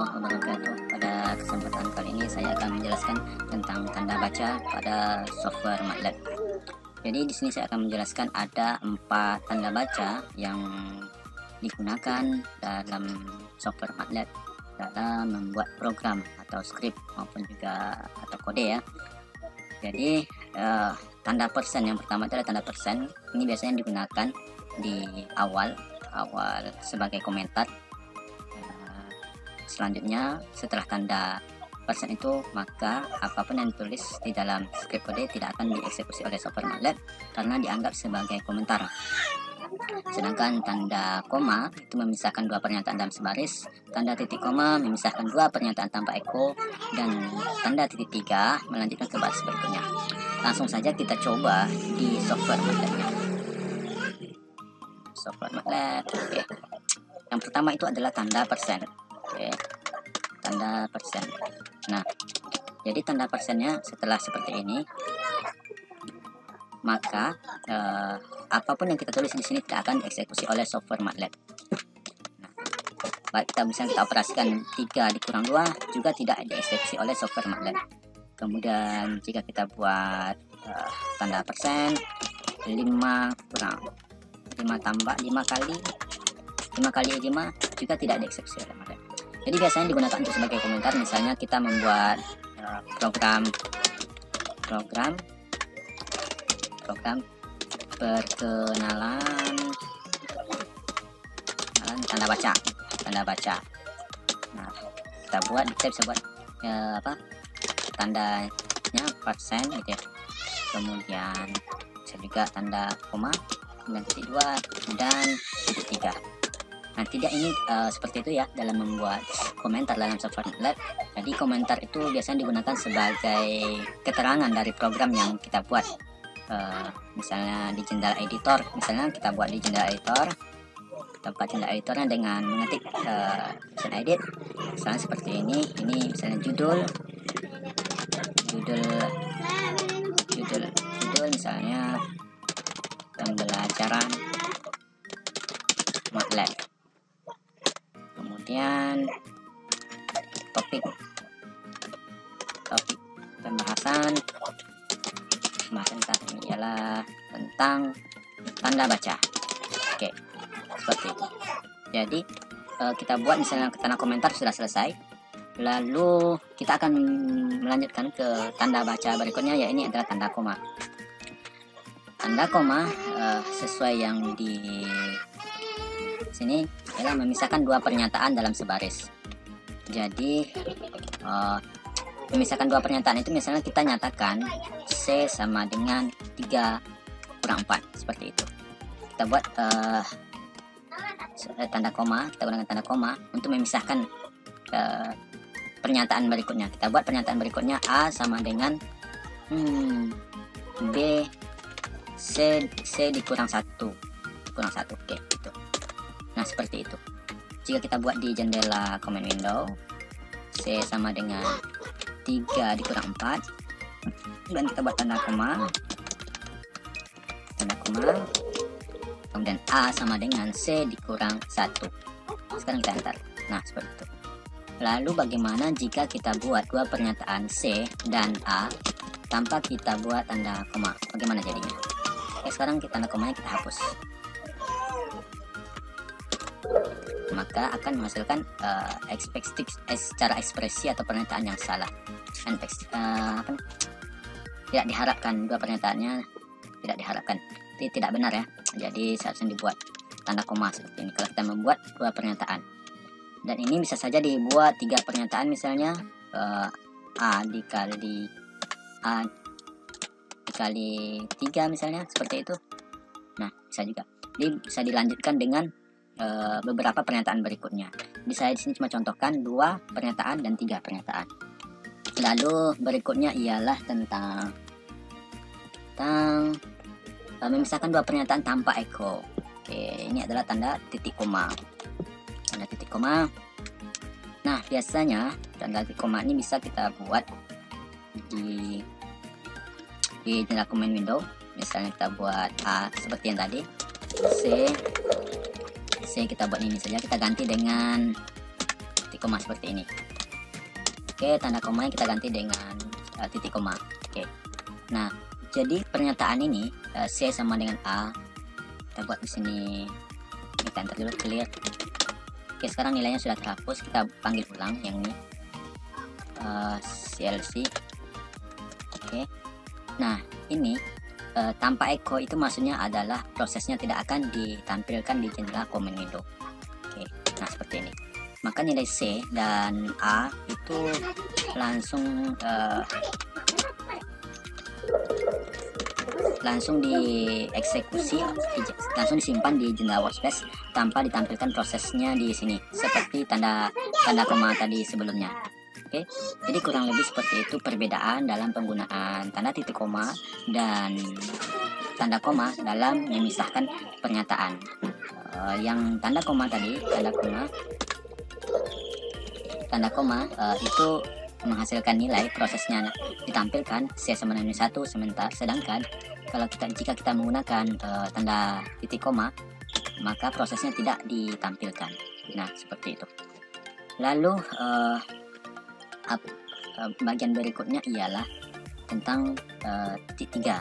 warahmatullahi wabarakatuh. Pada kesempatan kali ini saya akan menjelaskan tentang tanda baca pada software MATLAB. Jadi di sini saya akan menjelaskan ada 4 tanda baca yang digunakan dalam software MATLAB dalam membuat program atau skrip maupun juga atau kode ya. Jadi tanda persen yang pertama adalah tanda persen. Ini biasanya digunakan di awal sebagai komentar. Selanjutnya setelah tanda persen itu, maka apapun yang ditulis di dalam script kode tidak akan dieksekusi oleh software MATLAB karena dianggap sebagai komentar. Sedangkan tanda koma itu memisahkan 2 pernyataan dalam sebaris, tanda titik koma memisahkan 2 pernyataan tanpa eko, dan tanda titik 3 melanjutkan ke baris berikutnya. Langsung saja kita coba di software MATLAB. Software MATLAB. Oke. Yang pertama itu adalah tanda persen. Oke, tanda persen. Nah, jadi tanda persennya setelah seperti ini, maka apapun yang kita tulis di sini tidak akan dieksekusi oleh software MATLAB. Nah, baik kita operasikan 3 dikurang 2 juga tidak dieksekusi oleh software MATLAB. Kemudian jika kita buat tanda persen 5 tambah 5 kali 5 juga tidak dieksekusi oleh MATLAB. Jadi biasanya digunakan untuk sebagai komentar. Misalnya kita membuat program perkenalan tanda baca. Nah, kita buat, kita bisa buat tandanya persen gitu ya. Kemudian bisa juga tanda koma, kemudian titik 2 dan titik 3. Nah, tidak ini seperti itu ya dalam membuat komentar dalam software MATLAB. Jadi komentar itu biasanya digunakan sebagai keterangan dari program yang kita buat. Misalnya di jendela editor, misalnya kita buat di jendela editor, tempat jendela editornya dengan mengetik option edit, misalnya seperti ini misalnya judul misalnya pembelajaran MATLAB. Kemudian topik pembahasan saat ini ialah tentang tanda baca. Oke, seperti itu. Jadi kita buat misalnya tanda komentar sudah selesai, lalu kita akan melanjutkan ke tanda baca berikutnya, ya ini adalah tanda koma. Tanda koma sesuai yang di sini adalah memisahkan 2 pernyataan dalam sebaris. Jadi memisahkan 2 pernyataan itu misalnya kita nyatakan C sama dengan 3 kurang 4 seperti itu. Kita buat tanda koma, kita gunakan tanda koma untuk memisahkan pernyataan berikutnya. Kita buat pernyataan berikutnya A sama dengan B C dikurang 1 oke gitu. Nah, seperti itu. Jika kita buat di jendela command window, C sama dengan 3 dikurang 4, dan kita buat tanda koma, kemudian A sama dengan C dikurang 1. Sekarang kita enter. Nah, seperti itu. Lalu bagaimana jika kita buat 2 pernyataan C dan A tanpa kita buat tanda koma? Bagaimana jadinya? Oke, sekarang tanda komanya kita hapus. Maka akan menghasilkan secara ekspresi atau pernyataan yang salah. Tidak diharapkan, 2 pernyataannya tidak diharapkan, tidak benar ya. Jadi seharusnya dibuat tanda koma seperti ini kalau kita membuat 2 pernyataan. Dan ini bisa saja dibuat 3 pernyataan, misalnya A dikali 3 misalnya seperti itu. Nah, bisa juga bisa dilanjutkan dengan beberapa pernyataan berikutnya. Saya di sini cuma contohkan 2 pernyataan dan 3 pernyataan. Lalu berikutnya ialah tentang memisahkan 2 pernyataan tanpa eko. Oke, ini adalah tanda titik koma. Nah, biasanya tanda titik koma ini bisa kita buat di jendela command window. Misalnya kita buat A seperti yang tadi, C kita buat ini saja, kita ganti dengan titik koma seperti ini. Oke, tanda komanya kita ganti dengan titik koma. Oke. Nah, jadi pernyataan ini C sama dengan A. Kita buat di sini. Kita enter dulu, clear. Oke, sekarang nilainya sudah terhapus. Kita panggil ulang yang ini. CLC. Oke. Nah, ini tanpa echo itu maksudnya adalah prosesnya tidak akan ditampilkan di jendela command window. Oke. Nah, seperti ini. Maka nilai C dan A itu langsung dieksekusi, langsung disimpan di jendela workspace tanpa ditampilkan prosesnya di sini seperti tanda koma tadi sebelumnya. Oke, jadi kurang lebih seperti itu perbedaan dalam penggunaan tanda titik koma dan tanda koma dalam memisahkan pernyataan. Yang tanda koma tadi, tanda koma itu menghasilkan nilai, prosesnya ditampilkan C sama dengan 1, sedangkan jika kita menggunakan tanda titik koma, maka prosesnya tidak ditampilkan. Nah, seperti itu. Lalu bagian berikutnya ialah tentang titik 3.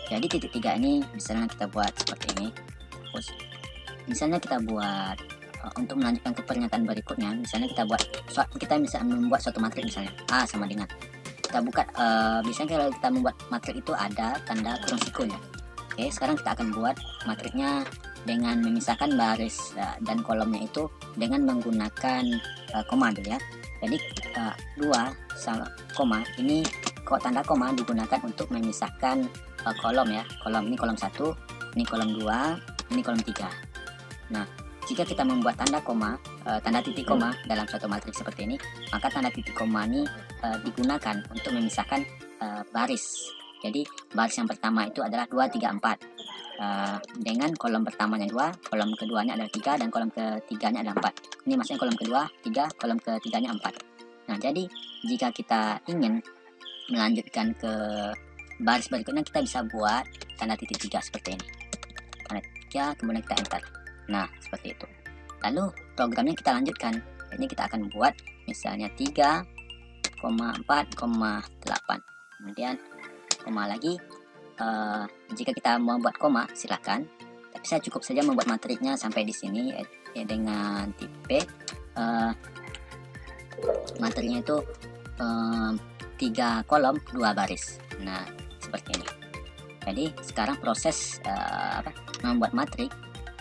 Jadi titik 3 ini misalnya kita buat seperti ini. Terus misalnya kita buat untuk melanjutkan ke pernyataan berikutnya, misalnya kita bisa membuat suatu matriks, misalnya A sama dengan, kita buka, biasanya kalau kita membuat matriks itu ada tanda kurung siku ya. Oke, sekarang kita akan buat matriksnya dengan memisahkan baris dan kolomnya itu dengan menggunakan koma dulu ya. Jadi 2 sama koma ini, kok tanda koma digunakan untuk memisahkan kolom ya. Kolom ini kolom 1, ini kolom 2, ini kolom 3. Nah, jika kita membuat tanda titik koma dalam suatu matriks seperti ini, maka tanda titik koma ini digunakan untuk memisahkan baris. Jadi baris yang pertama itu adalah 2, 3, 4 dengan kolom pertamanya 2, kolom keduanya adalah 3, dan kolom ketiganya adalah 4. Ini maksudnya kolom kedua 3, kolom ketiganya 4. Nah, jadi jika kita ingin melanjutkan ke baris berikutnya, kita bisa buat tanda titik 3 seperti ini. Tanda 3, kemudian kita enter. Nah, seperti itu. Lalu programnya kita lanjutkan. Ini kita akan buat misalnya 3,4,8. Kemudian koma lagi. Jika kita mau buat koma, silakan. Tapi saya cukup saja membuat matriksnya sampai di sini dengan tipe matriksnya itu 3 kolom 2 baris. Nah, seperti ini. Jadi sekarang proses membuat matriks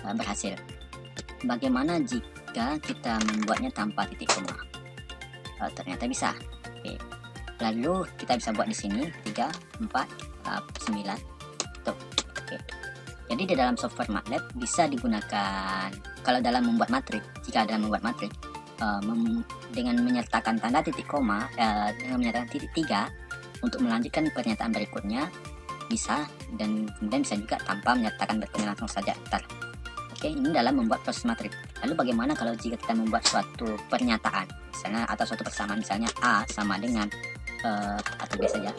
berhasil. Bagaimana jika kita membuatnya tanpa titik koma? Ternyata bisa. Oke. Lalu kita bisa buat di sini 3, 4, 9. Tuh. Oke. Jadi di dalam software MATLAB bisa digunakan kalau dalam membuat matriks. Jika dalam membuat matriks dengan menyertakan tanda titik koma, dengan menyertakan titik 3 untuk melanjutkan pernyataan berikutnya bisa, dan kemudian bisa juga tanpa menyertakan berikutnya langsung saja. Oke, ini dalam membuat proses matriks. Lalu bagaimana kalau jika kita membuat suatu pernyataan, misalnya, atau suatu persamaan, misalnya A sama dengan atau B saja,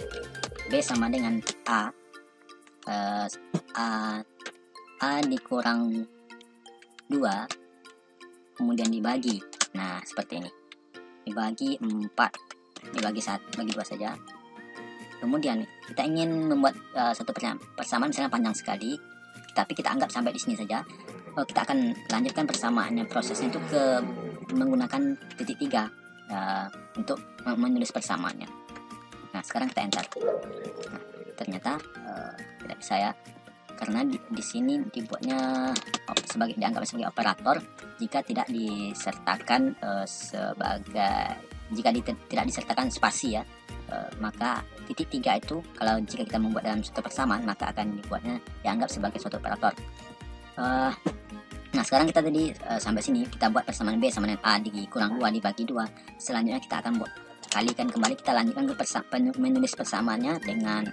B sama dengan A dikurang 2, kemudian dibagi. Nah, seperti ini. Dibagi 4, dibagi 1, bagi 2 saja. Kemudian kita ingin membuat satu persamaan misalnya panjang sekali, tapi kita anggap sampai di sini saja. Kita akan lanjutkan persamaannya, prosesnya itu menggunakan titik 3 untuk menulis persamaannya. Nah, sekarang kita enter. Nah, ternyata tidak bisa ya, karena di sini dibuatnya dianggap sebagai operator jika tidak disertakan tidak disertakan spasi ya. Maka titik 3 itu jika kita membuat dalam suatu persamaan, maka akan dianggap sebagai suatu operator. Nah, sekarang kita tadi sampai sini kita buat persamaan B sama dengan A dikurang 2 dibagi 2. Selanjutnya kita akan kalikan kembali, kita lanjutkan ke menulis persamaannya dengan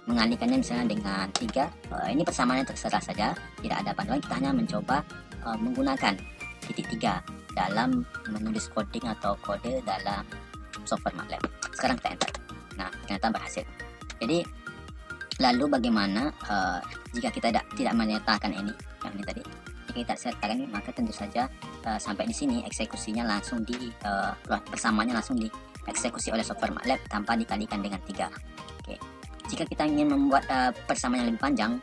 mengalikannya misalnya dengan 3. Ini persamaannya terserah saja, tidak ada panduan, kita hanya mencoba menggunakan titik 3 dalam menulis coding atau kode dalam software MATLAB. Sekarang kita enter. Nah, ternyata berhasil. Jadi lalu bagaimana jika kita tidak menyertakan ini, yang ini tadi, Jika kita sertakan ini, maka tentu saja sampai di sini eksekusinya langsung persamaannya langsung dieksekusi oleh software MATLAB tanpa dikalikan dengan 3. Oke. Jika kita ingin membuat persamaan yang lebih panjang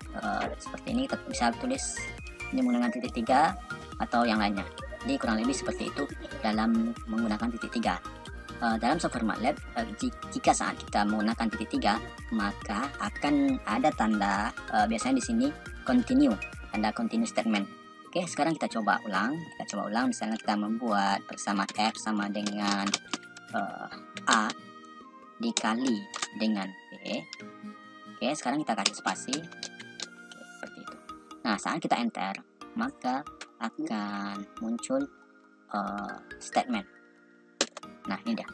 seperti ini, kita bisa tulis ini menggunakan titik 3 atau yang lainnya. Jadi kurang lebih seperti itu dalam menggunakan titik 3. Dalam software MATLAB, jika saat kita menggunakan titik 3, maka akan ada tanda biasanya di sini continue, tanda continue statement. Oke, sekarang kita coba ulang. Misalnya kita membuat persamaan F sama dengan A dikali dengan B. Oke, sekarang kita kasih spasi. Oke, seperti itu. Nah, saat kita enter, maka akan muncul statement. Nah, ini dia,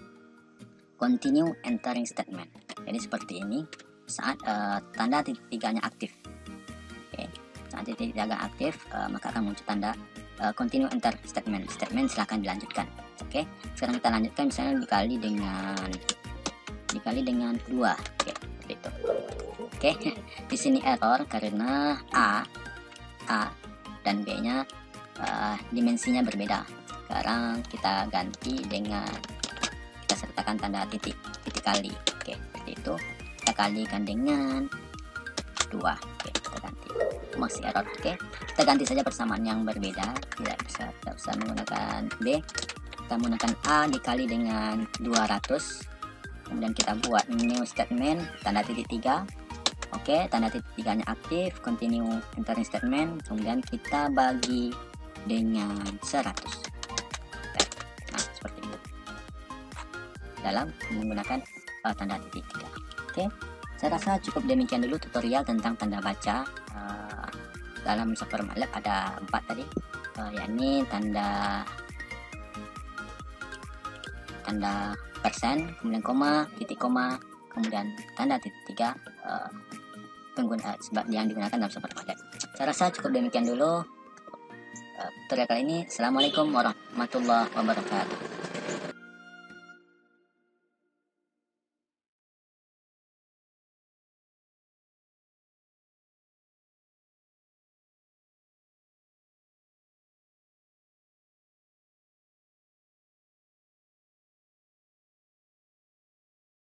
continue entering statement. Jadi seperti ini saat tanda titik 3-nya aktif. Oke, saat titik 3 aktif, maka akan muncul tanda continue enter statement. Silahkan dilanjutkan. Oke, sekarang kita lanjutkan, misalnya dikali dengan 2. Oke, seperti itu. Oke, di sini error karena A dan B-nya dimensinya berbeda. Sekarang kita ganti dengan sertakan tanda titik kali. Oke, seperti itu. Kita kalikan dengan 2. Oke, kita ganti. Masih error. Oke, kita ganti saja persamaan yang berbeda. Tidak usah menggunakan B. Kita menggunakan A dikali dengan 200. Kemudian kita buat new statement tanda titik 3. Oke, tanda titik 3-nya aktif, continue entering statement. Kemudian kita bagi dengan 100. Dalam menggunakan tanda titik 3. Oke, saya rasa cukup demikian dulu tutorial tentang tanda baca dalam software MATLAB. Ada 4 tadi, yakni tanda persen, kemudian koma, titik koma, kemudian tanda titik 3 sebab yang digunakan dalam software MATLAB. Saya rasa cukup demikian dulu tutorial kali ini. Assalamualaikum warahmatullahi wabarakatuh.